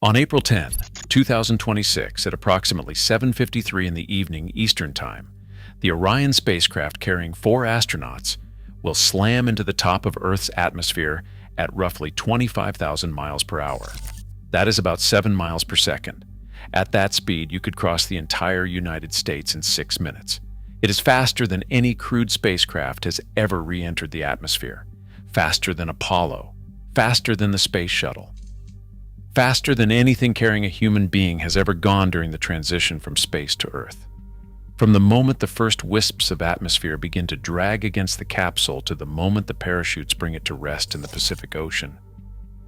On April 10, 2026, at approximately 7:53 in the evening Eastern Time, the Orion spacecraft carrying 4 astronauts will slam into the top of Earth's atmosphere at roughly 25,000 miles per hour. That is about 7 miles per second. At that speed, you could cross the entire United States in 6 minutes. It is faster than any crewed spacecraft has ever re-entered the atmosphere, faster than Apollo, faster than the space shuttle, faster than anything carrying a human being has ever gone during the transition from space to Earth. From the moment the first wisps of atmosphere begin to drag against the capsule to the moment the parachutes bring it to rest in the Pacific Ocean,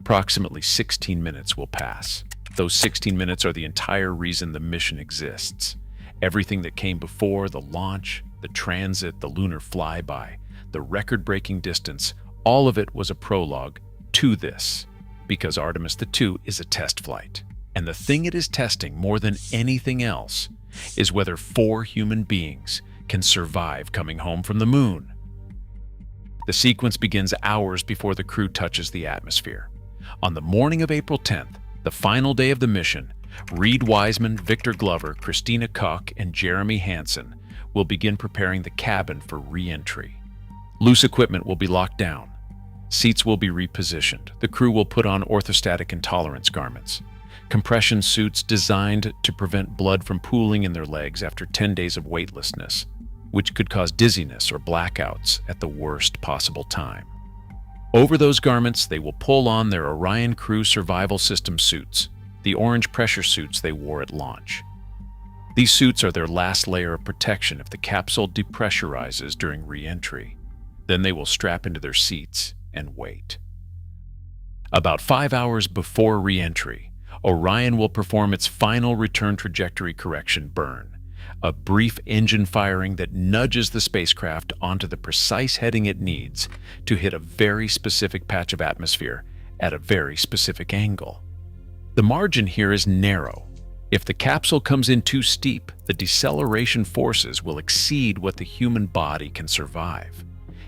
approximately 16 minutes will pass. Those 16 minutes are the entire reason the mission exists. Everything that came before, the launch, the transit, the lunar flyby, the record-breaking distance, all of it was a prologue to this, because Artemis II is a test flight. And the thing it is testing more than anything else is whether 4 human beings can survive coming home from the moon. The sequence begins hours before the crew touches the atmosphere. On the morning of April 10th, the final day of the mission, Reed Wiseman, Victor Glover, Christina Koch, and Jeremy Hansen will begin preparing the cabin for re-entry. Loose equipment will be locked down. Seats will be repositioned. The crew will put on orthostatic intolerance garments, compression suits designed to prevent blood from pooling in their legs after 10 days of weightlessness, which could cause dizziness or blackouts at the worst possible time. Over those garments, they will pull on their Orion Crew Survival System suits, the orange pressure suits they wore at launch. These suits are their last layer of protection if the capsule depressurizes during re-entry. Then they will strap into their seats and wait. About 5 hours before re-entry, Orion will perform its final return trajectory correction burn, a brief engine firing that nudges the spacecraft onto the precise heading it needs to hit a very specific patch of atmosphere at a very specific angle. The margin here is narrow. If the capsule comes in too steep, the deceleration forces will exceed what the human body can survive.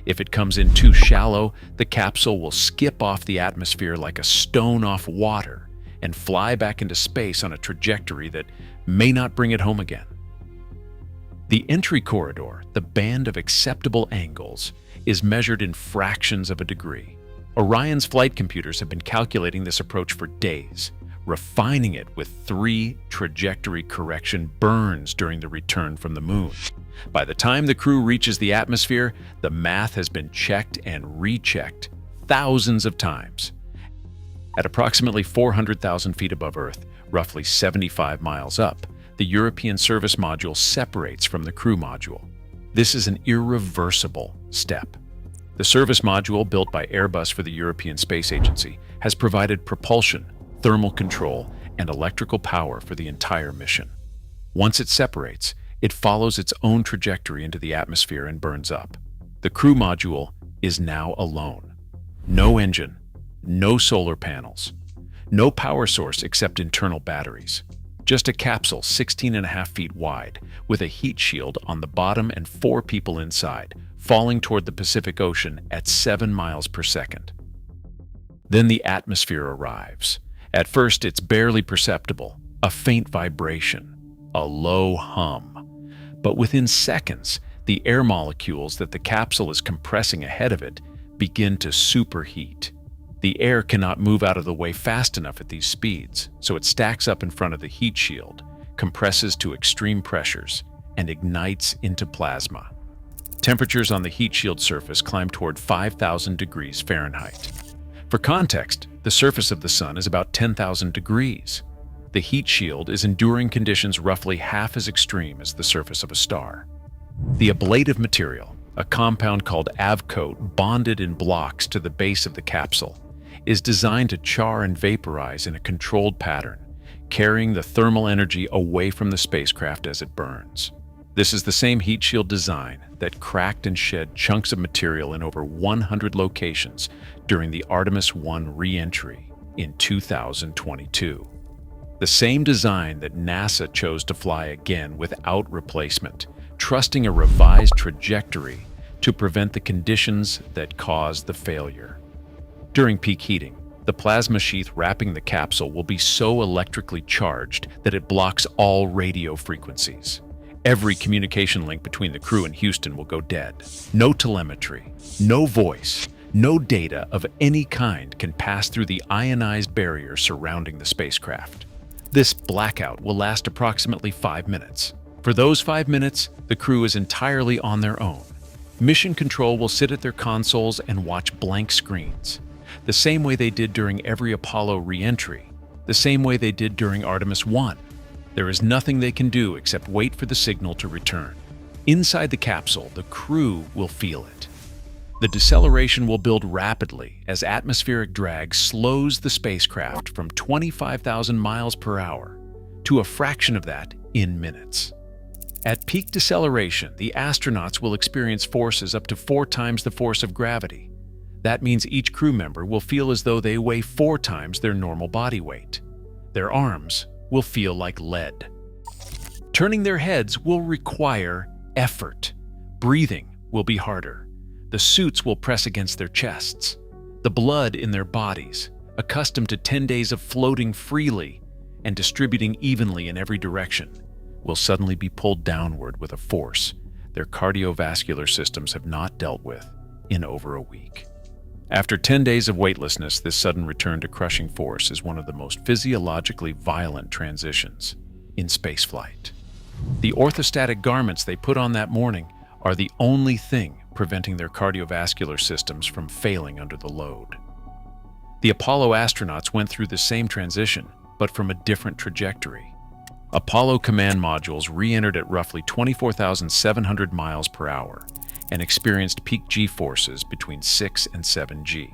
If it comes in too shallow, the capsule will skip off the atmosphere like a stone off water and fly back into space on a trajectory that may not bring it home again. The entry corridor, the band of acceptable angles, is measured in fractions of a degree. Orion's flight computers have been calculating this approach for days, refining it with 3 trajectory correction burns during the return from the moon. By the time the crew reaches the atmosphere, the math has been checked and rechecked thousands of times. At approximately 400,000 feet above Earth, roughly 75 miles up, the European service module separates from the crew module. This is an irreversible step. The service module, built by Airbus for the European Space Agency, has provided propulsion, thermal control, and electrical power for the entire mission. Once it separates, it follows its own trajectory into the atmosphere and burns up. The crew module is now alone. No engine, no solar panels, no power source except internal batteries. Just a capsule 16.5 feet wide with a heat shield on the bottom and 4 people inside, falling toward the Pacific Ocean at 7 miles per second. Then the atmosphere arrives. At first, it's barely perceptible, a faint vibration, a low hum. But within seconds, the air molecules that the capsule is compressing ahead of it begin to superheat. The air cannot move out of the way fast enough at these speeds, so it stacks up in front of the heat shield, compresses to extreme pressures, and ignites into plasma. Temperatures on the heat shield surface climb toward 5,000 degrees Fahrenheit. For context, the surface of the Sun is about 10,000 degrees. The heat shield is enduring conditions roughly half as extreme as the surface of a star. The ablative material, a compound called avcoat bonded in blocks to the base of the capsule, is designed to char and vaporize in a controlled pattern, carrying the thermal energy away from the spacecraft as it burns. This is the same heat shield design that cracked and shed chunks of material in over 100 locations during the Artemis I re-entry in 2022. The same design that NASA chose to fly again without replacement, trusting a revised trajectory to prevent the conditions that caused the failure. During peak heating, The plasma sheath wrapping the capsule will be so electrically charged that it blocks all radio frequencies. Every communication link between the crew and Houston will go dead. No telemetry, no voice, no data of any kind can pass through the ionized barrier surrounding the spacecraft. This blackout will last approximately 5 minutes. For those 5 minutes, the crew is entirely on their own. Mission Control will sit at their consoles and watch blank screens, the same way they did during every Apollo reentry, the same way they did during Artemis I. There is nothing they can do except wait for the signal to return. Inside the capsule, the crew will feel it. The deceleration will build rapidly as atmospheric drag slows the spacecraft from 25,000 miles per hour to a fraction of that in minutes. At peak deceleration, the astronauts will experience forces up to 4 times the force of gravity. That means each crew member will feel as though they weigh 4 times their normal body weight. Their arms will feel like lead. Turning their heads will require effort. Breathing will be harder. The suits will press against their chests. The blood in their bodies, accustomed to 10 days of floating freely and distributing evenly in every direction, will suddenly be pulled downward with a force their cardiovascular systems have not dealt with in over a week. After 10 days of weightlessness, this sudden return to crushing force is one of the most physiologically violent transitions in spaceflight. The orthostatic garments they put on that morning are the only thing preventing their cardiovascular systems from failing under the load. The Apollo astronauts went through the same transition, but from a different trajectory. Apollo command modules re-entered at roughly 24,700 miles per hour and experienced peak G-forces between 6 and 7 G.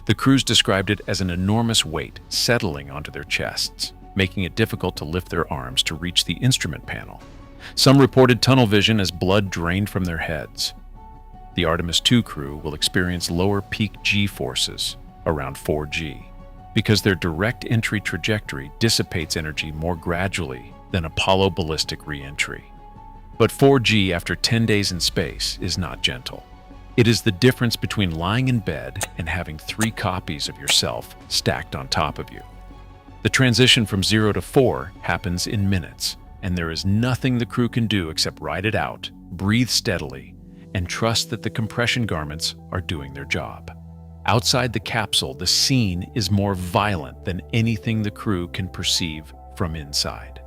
The crews described it as an enormous weight settling onto their chests, making it difficult to lift their arms to reach the instrument panel. Some reported tunnel vision as blood drained from their heads. The Artemis II crew will experience lower peak G-forces, around 4 G, because their direct entry trajectory dissipates energy more gradually than Apollo ballistic re-entry. But 4G after 10 days in space is not gentle. It is the difference between lying in bed and having 3 copies of yourself stacked on top of you. The transition from 0 to 4 happens in minutes, and there is nothing the crew can do except ride it out, breathe steadily, and trust that the compression garments are doing their job. Outside the capsule, the scene is more violent than anything the crew can perceive from inside.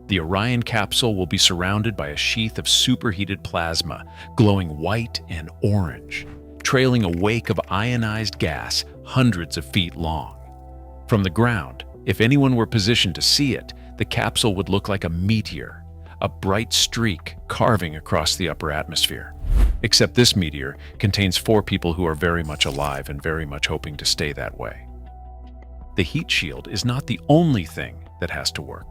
The Orion capsule will be surrounded by a sheath of superheated plasma, glowing white and orange, trailing a wake of ionized gas hundreds of feet long. From the ground, if anyone were positioned to see it, the capsule would look like a meteor, a bright streak carving across the upper atmosphere. Except this meteor contains 4 people who are very much alive and very much hoping to stay that way. The heat shield is not the only thing that has to work.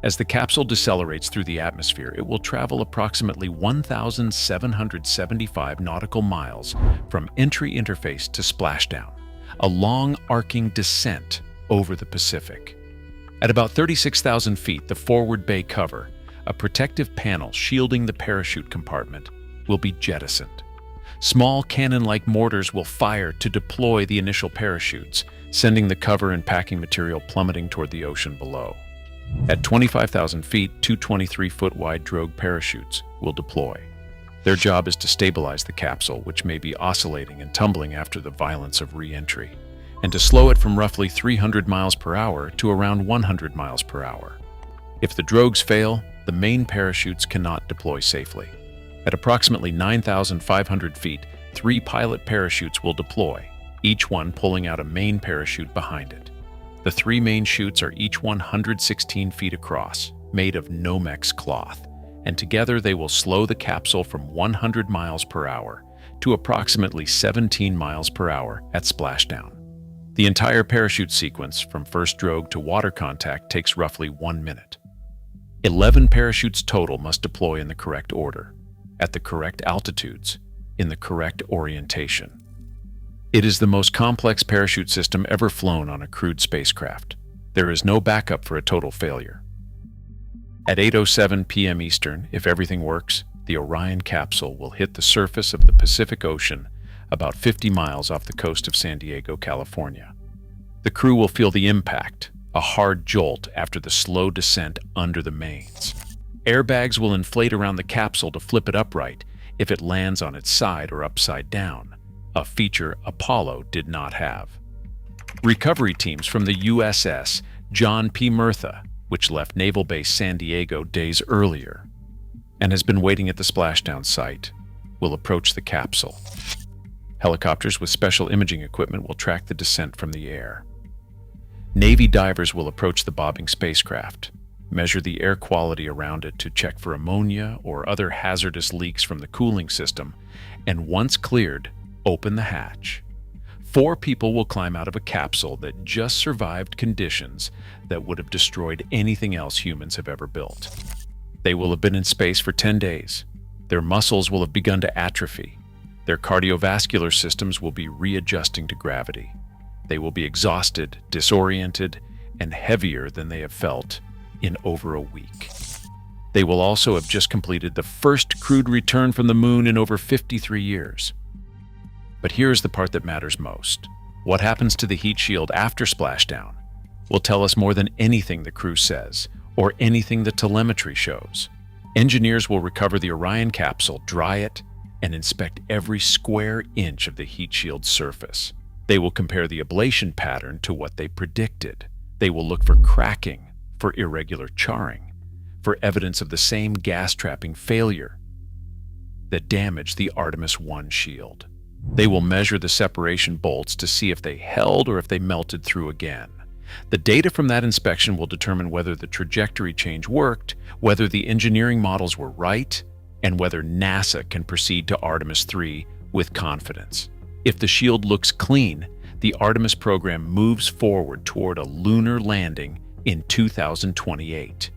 As the capsule decelerates through the atmosphere, it will travel approximately 1,775 nautical miles from entry interface to splashdown, a long arcing descent over the Pacific. At about 36,000 feet, the forward bay cover, a protective panel shielding the parachute compartment, will be jettisoned. Small cannon-like mortars will fire to deploy the initial parachutes, sending the cover and packing material plummeting toward the ocean below. At 25,000 feet, 2 23-foot-wide drogue parachutes will deploy. Their job is to stabilize the capsule, which may be oscillating and tumbling after the violence of re-entry, and to slow it from roughly 300 miles per hour to around 100 miles per hour. If the drogues fail, the main parachutes cannot deploy safely. At approximately 9,500 feet, 3 pilot parachutes will deploy, each one pulling out a main parachute behind it. The 3 main chutes are each 116 feet across, made of Nomex cloth, and together they will slow the capsule from 100 miles per hour to approximately 17 miles per hour at splashdown. The entire parachute sequence, from first drogue to water contact, takes roughly 1 minute. 11 parachutes total must deploy in the correct order, at the correct altitudes, in the correct orientation. It is the most complex parachute system ever flown on a crewed spacecraft. There is no backup for a total failure. At 8:07 p.m. Eastern, if everything works, the Orion capsule will hit the surface of the Pacific Ocean about 50 miles off the coast of San Diego, California. The crew will feel the impact, a hard jolt after the slow descent under the mains. Airbags will inflate around the capsule to flip it upright if it lands on its side or upside down, a feature Apollo did not have. Recovery teams from the USS John P. Murtha, which left Naval Base San Diego days earlier and has been waiting at the splashdown site, will approach the capsule. Helicopters with special imaging equipment will track the descent from the air. Navy divers will approach the bobbing spacecraft, measure the air quality around it to check for ammonia or other hazardous leaks from the cooling system, and once cleared, open the hatch. 4 people will climb out of a capsule that just survived conditions that would have destroyed anything else humans have ever built. They will have been in space for 10 days. Their muscles will have begun to atrophy. Their cardiovascular systems will be readjusting to gravity. They will be exhausted, disoriented, and heavier than they have felt in over a week. They will also have just completed the first crewed return from the moon in over 53 years. But here's the part that matters most. What happens to the heat shield after splashdown will tell us more than anything the crew says or anything the telemetry shows. Engineers will recover the Orion capsule, dry it, and inspect every square inch of the heat shield's surface. They will compare the ablation pattern to what they predicted. They will look for cracking, for irregular charring, for evidence of the same gas-trapping failure that damaged the Artemis I shield. They will measure the separation bolts to see if they held or if they melted through again. The data from that inspection will determine whether the trajectory change worked, whether the engineering models were right, and whether NASA can proceed to Artemis III with confidence. If the shield looks clean, the Artemis program moves forward toward a lunar landing in 2028.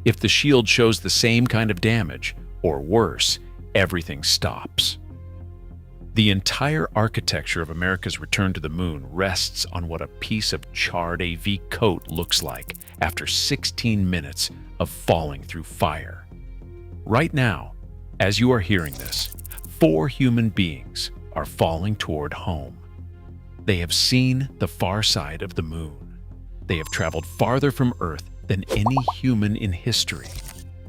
If the shield shows the same kind of damage, or worse, everything stops. The entire architecture of America's return to the moon rests on what a piece of charred AV coat looks like after 16 minutes of falling through fire. Right now, as you are hearing this, 4 human beings are falling toward home. They have seen the far side of the moon. They have traveled farther from Earth than any human in history.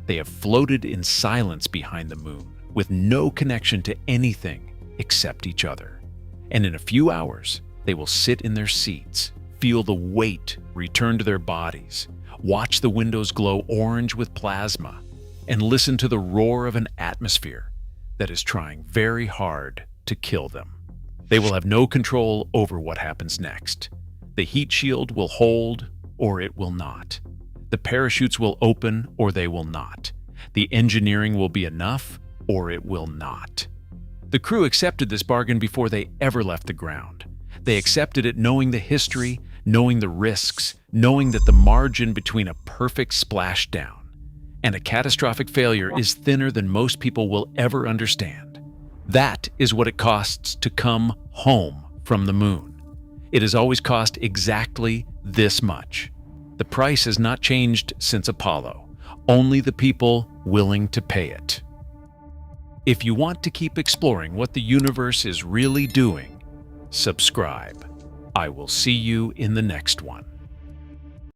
They have floated in silence behind the moon, with no connection to anything except each other. And in a few hours, they will sit in their seats, feel the weight return to their bodies, watch the windows glow orange with plasma, and listen to the roar of an atmosphere that is trying very hard to kill them. They will have no control over what happens next. The heat shield will hold or it will not. The parachutes will open or they will not. The engineering will be enough or it will not. The crew accepted this bargain before they ever left the ground. They accepted it knowing the history, knowing the risks, knowing that the margin between a perfect splashdown and a catastrophic failure is thinner than most people will ever understand. That is what it costs to come home from the moon. It has always cost exactly this much. The price has not changed since Apollo, only the people willing to pay it. If you want to keep exploring what the universe is really doing, subscribe. I will see you in the next one.